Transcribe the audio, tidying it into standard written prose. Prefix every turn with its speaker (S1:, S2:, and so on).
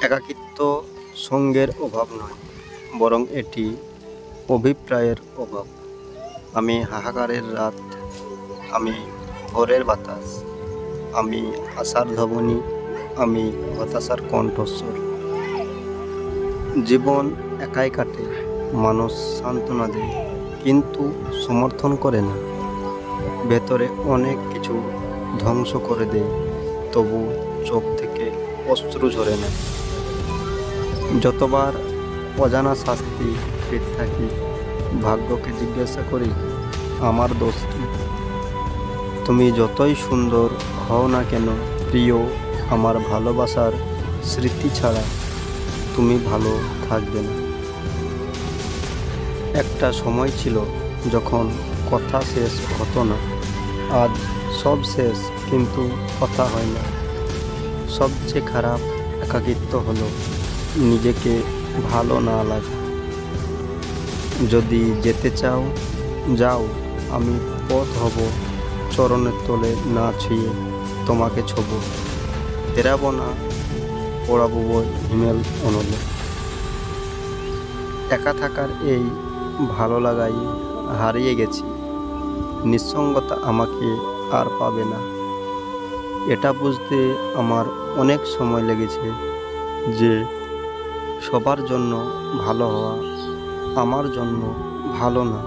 S1: একাকিত্ব সঙ্গের অভাব নয়, বরং এটি অভিপ্রায়ের অভাব। আমি হাহাকারের রাত, আমি ভোরের বাতাস, আমি আশার ধ্বনি, আমি হতাশার কণ্ঠস্বর। জীবন একাই কাটে, মানুষ সান্ত্বনা দেয় কিন্তু সমর্থন করে না। ভেতরে অনেক কিছু ধ্বংস করে দেয়, তবু চোখ থেকে অশ্রু ঝরে না। যতবার অজানা শাস্তি পেতে থাকি, ভাগ্যকে জিজ্ঞাসা করি আমার দোষ কি? তুমি যতই সুন্দর হও না কেন প্রিয়, আমার ভালোবাসার স্মৃতি ছাড়া তুমি ভালো থাকবে না। একটা সময় ছিল যখন কথা শেষ হতো না, আজ সব শেষ কিন্তু কথা হয় না। সবচেয়ে খারাপ একাকিত্ব হলো নিজেকে ভালো না লাগা। যদি যেতে চাও যাও, আমি পথ হব চরণের তলে না ছুঁয়ে তোমাকে ছোব। ফেরাবো না, পড়াবো বই হিমেল অনলে। একা থাকার এই ভালো লাগাই হারিয়ে গেছি, নিঃসঙ্গতা আমাকে আর পাবে না। এটা বুঝতে আমার অনেক সময় লেগেছে যে সবার জন্য ভালো হওয়া আমার জন্য ভালো না।